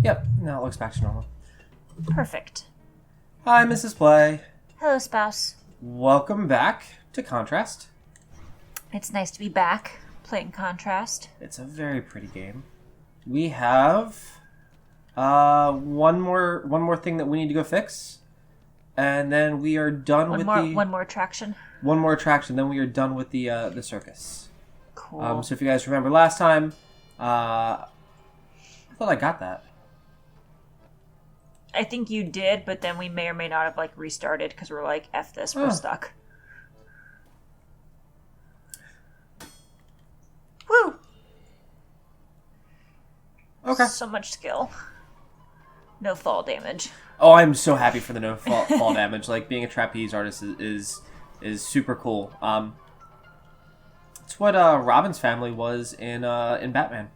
Yep, now it looks back to normal. Perfect. Hi, Mrs. Play. Hello, spouse. Welcome back to Contrast. It's nice to be back playing Contrast. It's a very pretty game. We have one more thing that we need to go fix, and then we are done with one more attraction. One more attraction, then we are done with the circus. Cool. So if you guys remember last time, I thought I got that. I think you did, but then we may or may not have like restarted because we're like, F this, we're stuck. Woo! Okay. So much skill. No fall damage. Oh, I'm so happy for the no fall damage. Like, being a trapeze artist is super cool. It's what Robin's family was in Batman.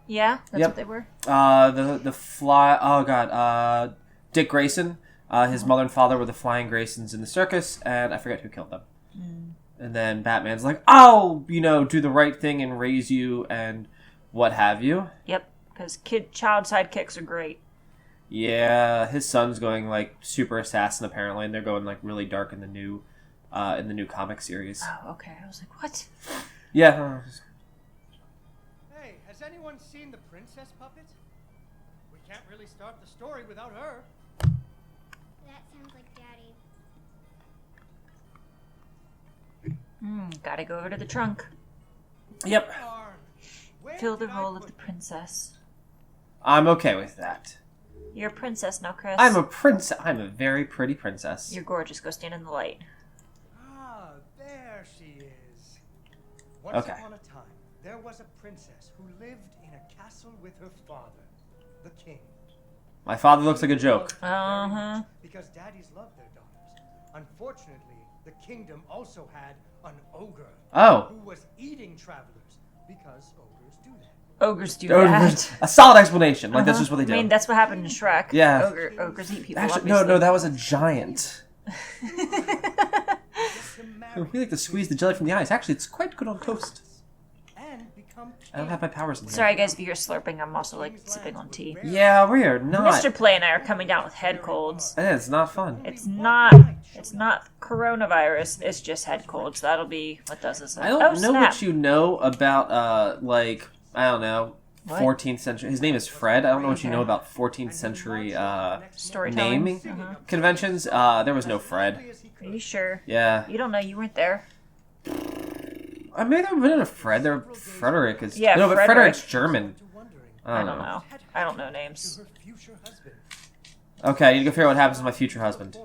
Yeah, that's Yep. what they were. The fly. Oh god. Dick Grayson. His mother and father were the Flying Graysons in the circus, and I forget who killed them. And then Batman's like, I'll do the right thing and raise you and what have you. Yep, because child sidekicks are great. Yeah, his son's going like super assassin apparently, and they're going like really dark in the new comic series. Oh, okay. I was like, what? Yeah. Hey, has anyone seen the princess puppet? We can't really start the story without her. That sounds like Daddy. Gotta go over to the trunk. Yep. Fill the role of the princess. I'm okay with that. You're a princess now, Chris. I'm a princess. I'm a very pretty princess. You're gorgeous. Go stand in the light. Ah, there she is. Once Okay. upon a time, there was a princess who lived in a castle with her father, the king. My father looks like a joke. Uh-huh. Because daddies loved their daughters. Unfortunately, the kingdom also had an ogre Oh. who was eating travelers because ogres do that. Ogres do that. A solid explanation. Like, that's just what they do. I mean, that's what happened in Shrek. Yeah. Ogres eat people, Actually, obviously. no, that was a giant. We like to squeeze the jelly from the ice. Actually, it's quite good on toast. And become I don't have my powers in here. Sorry, guys, if you hear slurping, I'm also, like, sipping on tea. Yeah, we are not. Mr. Play and I are coming down with head colds. It's not fun. It's not coronavirus, it's just head colds. That'll be what does this. I don't know snap. what you know about, I don't know, What? 14th century. His name is Fred. I don't know what you Okay. know about 14th century Storytelling. naming conventions. There was no Fred. Are you sure? Yeah. You don't know, you weren't there. I may have been in a Fred. There, Frederick is. Yeah, no, but Frederick. Frederick's German. I don't know. I don't know names. her future husband. Okay, I need to go figure out what happens with my future husband. To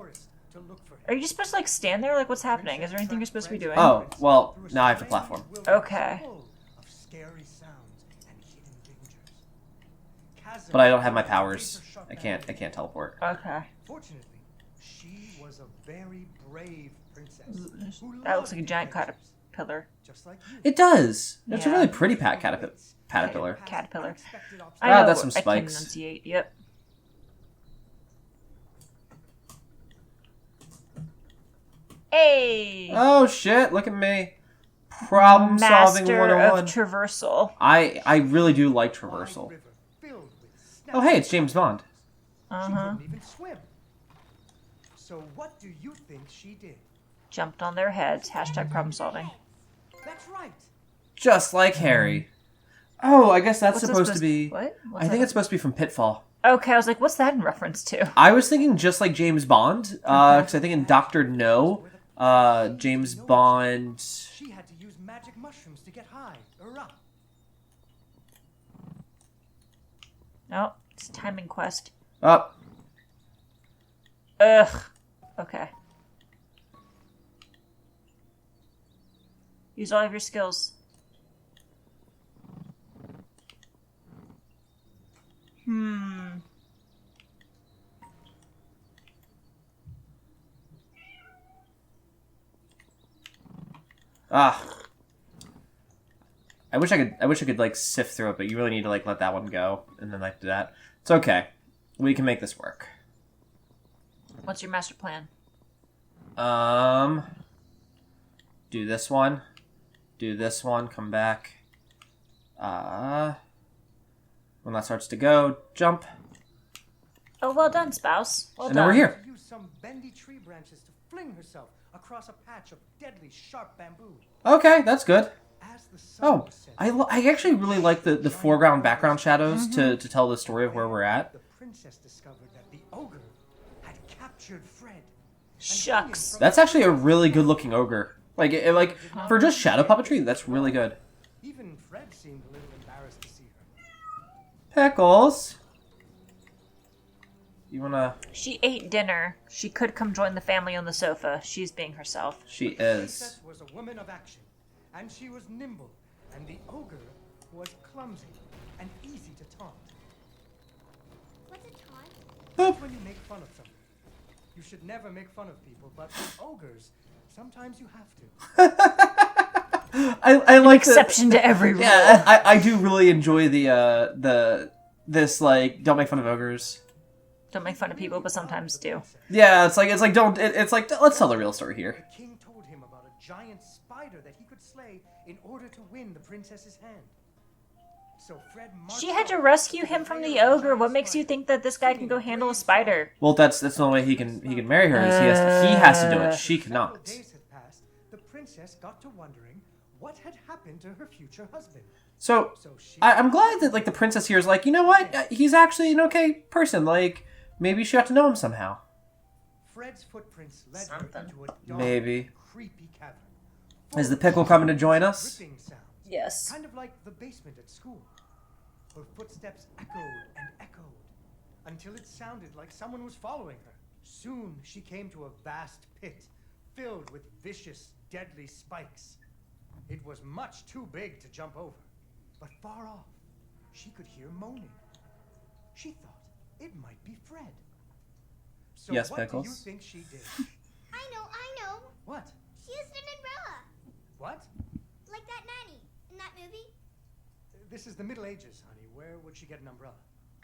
look for him. Are you just supposed to, like, stand there? Like, what's happening? Is there anything you're supposed to be doing? Oh, well, now I have to platform. Okay. Full of scary sounds and hidden dangers. But I don't have my powers. I can't teleport. Okay. Fortunately, she was a very brave princess. who That looks loved like a giant adventures, caterpillar. just like you. It does. It's a Yeah. really pretty caterpillar. Caterpillar. Unexpected obstacles. I know, that's some I can spikes. enunciate, yep. Hey! Oh shit! Look at me. Problem solving Master 101. of traversal. I really do like traversal. River filled with Oh hey, it's James Bond. She Uh-huh. couldn't even swim. So what do you think she did? Jumped on their heads. Hashtag problem solving. That's right. Just like Harry. Oh, I guess that's What's this supposed to be. What? I think it's supposed to be from Pitfall. Okay, I was like, what's that in reference to? I was thinking just like James Bond, because I think in Doctor No, James Bond. She had to use magic mushrooms to get high or up. No, it's a timing quest. Oh, Ugh. Okay. Use all of your skills. ah. I wish I could like sift through it, but you really need to like let that one go and then like do that. It's okay. We can make this work. What's your master plan? Do this one. Do this one. Come back. When that starts to go, jump. Oh, well done, spouse. Well And done. then we're here. Use some bendy tree branches to fling herself across a patch of deadly sharp bamboo. Okay, that's good. As the sun Oh, was setting, I actually really like the foreground background shadows to tell the story of where we're at. the princess discovered that the ogre had captured Fred. Shucks. That's actually a really good looking ogre. Like for just shadow puppetry, that's really good. Even Fred seemed a little embarrassed to see her. Pickles. You wanna? She ate dinner. She could come join the family on the sofa. She's being herself. She The is. princess was a woman of action, and she was nimble, and the ogre was clumsy and easy to taunt. What's a taunt? That's when you make fun of something. You should never make fun of people, but with ogres, sometimes you have to. I like Exception to every rule. Yeah, I do really enjoy this like don't make fun of ogres. Don't make fun of people, but sometimes do. Yeah, it's like let's tell the real story here. The king told him about a giant spider that he could slay in order to win the princess's hand. So Fred marched She had to off rescue to him the from lair the of ogre. giant What makes you spider. think that this guy can go handle a spider? Well, that's the only way he can marry her. Is he has to do it. She Several cannot. days had passed. The princess got to wondering what had happened to her future husband. So So she I'm glad that like the princess here is like, you know what? He's actually an okay person. Like maybe she got to know him somehow. Fred's footprints led Something. her into a dark, Maybe. creepy cavern. Is the pickle coming to join us? Ripping sounds. Yes. Kind of like the basement at school. Her footsteps echoed and echoed until it sounded like someone was following her. Soon she came to a vast pit filled with vicious, deadly spikes. It was much too big to jump over, but far off, she could hear moaning. She thought it might be Fred. So Yes, what do you Pickles? think she did? I know. What? She used an umbrella. What? Like that nanny in that movie. This is the Middle Ages, honey. Where would she get an umbrella?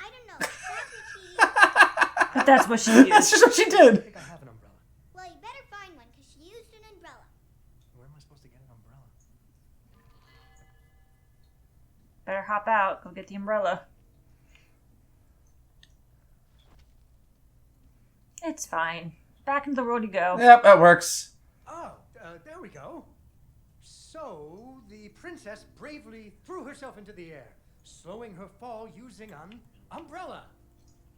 I don't know. That's what she used. But that's what she That's used. just what she I did. think I have an umbrella. Well, you better find one because she used an umbrella. Where am I supposed to get an umbrella? Better hop out. Go get the umbrella. It's fine. Back into the road you go. Yep, that works. Oh, there we go. So, the princess bravely threw herself into the air, slowing her fall using an umbrella.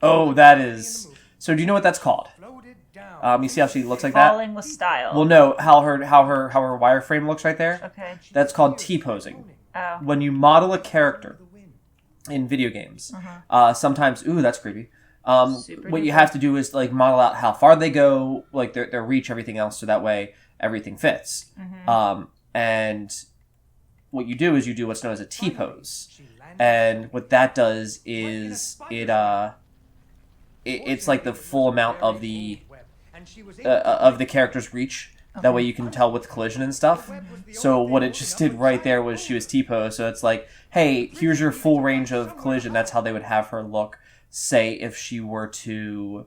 Oh, that is. So do you know what that's called? Floated down. You see how she looks like that? Falling with style. Well, no, how her wireframe looks right there. Okay. That's called T-posing. Oh. When you model a character The wind. in video games, Uh-huh. sometimes that's creepy. Super What you duper. have to do is like model out how far they go, like their reach, everything else, so that way everything fits. And what you do is you do what's known as a T-pose, She landed and what that does is it's like the full amount of the and she was able to character's reach. That way you can tell with collision and stuff. So what it just did right there was she was T-posed. So it's like, hey, here's your full range of collision. That's how they would have her look. Say if she were to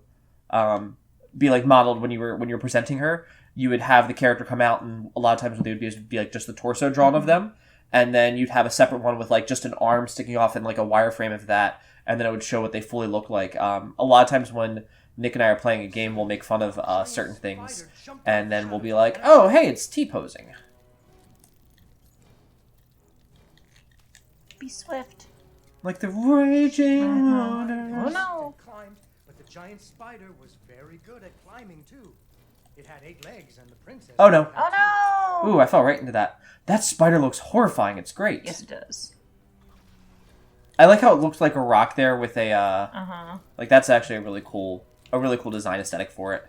be like modeled when you're presenting her, you would have the character come out, and a lot of times they would be like just the torso drawn of them, and then you'd have a separate one with like just an arm sticking off and like a wireframe of that, and then it would show what they fully look like. A lot of times when Nick and I are playing a game, we'll make fun of certain things, and then we'll be like, oh, hey, it's T-posing. Be swift. Like the raging water. Oh no. climbed, but the giant spider was very good at climbing too. It had 8 legs, and the princess. Oh, no. Oh no. Ooh, I fell right into that. That spider looks horrifying. It's great. Yes, it does. I like how it looks like a rock there with a, Uh-huh. like that's actually a really cool design aesthetic for it.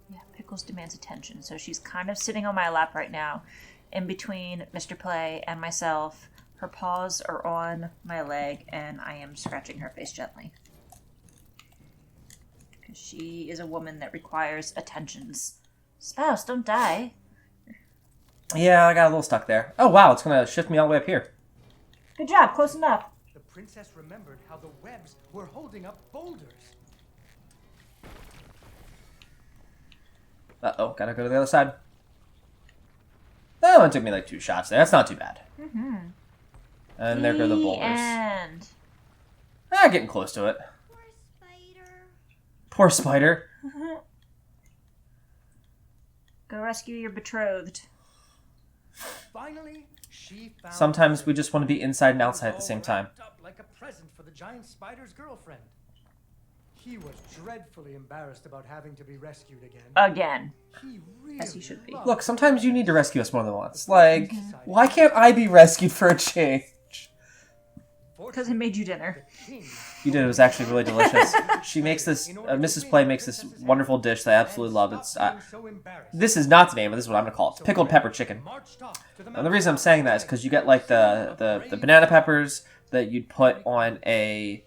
Yeah, Pickles demands attention, so she's kind of sitting on my lap right now, in between Mr. Play and myself. Her paws are on my leg, and I am scratching her face gently. Because she is a woman that requires attentions. Spouse, don't die. Yeah, I got a little stuck there. Oh, wow, it's going to shift me all the way up here. Good job, close enough. The princess remembered how the webs were holding up boulders. Uh-oh, gotta go to the other side. That one took me like 2 shots there. That's not too bad. Mm-hmm. And there go the boulders. And Getting close to it. Poor spider. Poor spider. go rescue your betrothed. Finally, she found Sometimes we just want to be inside and outside at the same time. wrapped up like a present for the giant spider's girlfriend. He was dreadfully embarrassed about having to be rescued again. Again. He really As he should be. loved Look, sometimes you need to rescue us more than once. Like, why can't I be rescued for a change? Because I made you dinner. the king. You did. It was actually really delicious. She makes this. Mrs. Play makes this wonderful dish that I absolutely love. It's. So embarrassed. This is not the name, but this is what I'm gonna call it. It's pickled pepper chicken. Marched off to the And the reason I'm saying that is because you get like the banana peppers that you'd put on a.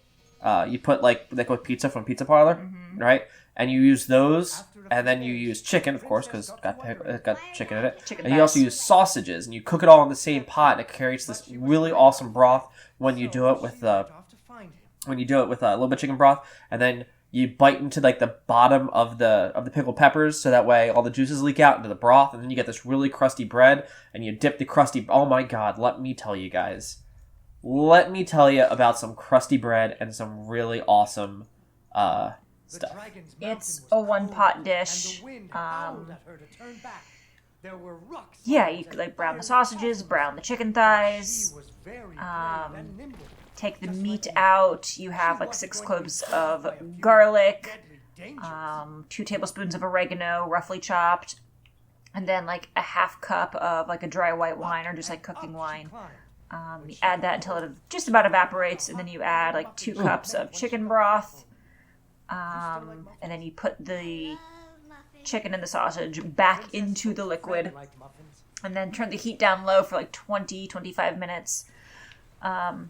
You put like with pizza from Pizza Parlor, right? And you use those, and then you use chicken, of course, because it's got chicken in it. Chicken And you also thighs. use sausages, and you cook it all in the same pot, and it creates this really awesome broth when you do it with off to find him. a little bit of chicken broth, and then you bite into like the bottom of the pickled peppers, so that way all the juices leak out into the broth, and then you get this really crusty bread, and you dip the crusty. Oh my God! Let me tell you guys. Let me tell you about some crusty bread and some really awesome The stuff. dragon's mountain It's was a one-pot cold, dish. And the wind howled at her to turn back. There were rocks. Yeah, you could like brown the sausages, brown the chicken thighs, She was very brave and nimble. take the meat out. You have like 6 cloves of garlic, Deadly dangerous. 2 tablespoons of oregano, roughly chopped, and then like a half cup of like a dry white wine or just like cooking wine. You add that until it just about evaporates, and then you add like 2 cups of chicken broth, and then you put the Love muffins. chicken and the sausage back into the liquid, Like muffins. and then turn the heat down low for like 20-25 minutes, and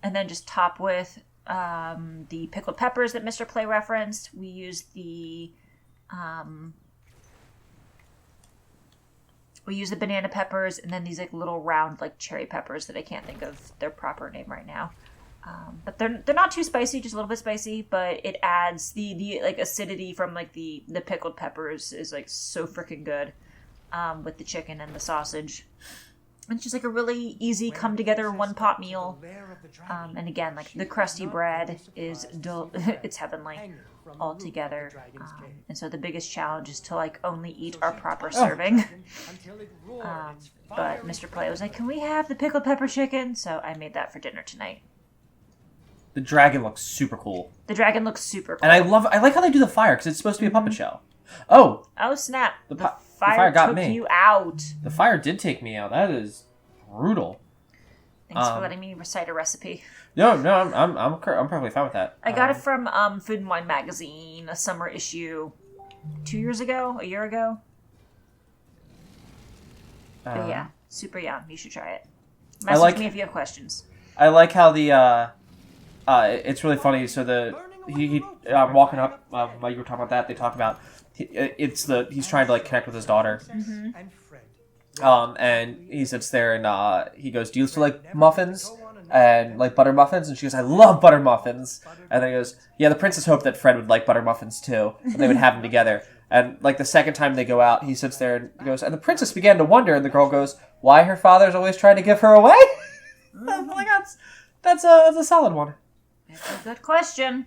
then just top with the pickled peppers that Mr. Play referenced. We use the banana peppers, and then these like little round like cherry peppers that I can't think of their proper name right now. But they're not too spicy, just a little bit spicy. But it adds the like acidity from like the pickled peppers is like so freaking good with the chicken and the sausage. It's just like a really easy come together one pot meal. Lair of the dragon. And again, like the crusty bread is it's heavenly Hanging from the all roof of together. the dragon's cave. And so the biggest challenge is to like only eat So our she proper tossed serving. the dragon until it roared its But fiery Mr. Play was like, "Can we have the pickled pepper chicken?" So I made that for dinner tonight. The dragon looks super cool, The dragon looks super cool. and I like how they do the fire because it's supposed to be a puppet show. Oh, Oh snap! The The, pi- the fire, fire got took me. you out. the fire did take me out. That is brutal. Thanks for letting me recite a recipe. No, I'm perfectly fine with that. I got it from Food and Wine magazine, a summer issue, 2 years ago, a year ago. But yeah, super yum. You should try it. Message like- me if you have questions. I like how the it's really funny. So he walking up while you were talking about that, they talk about he's trying to like connect with his daughter. Mm-hmm. and Fred. And he sits there and he goes, "Do you still like muffins and like butter muffins?" And she goes, "I love butter muffins." And then he goes, "Yeah, the princess hoped that Fred would like butter muffins too, and they would have them together." And like the second time they go out, he sits there and goes, "And the princess began to wonder." And the girl goes, "Why her father's always trying to give her away?" I'm like, that's a solid one. That's a good question.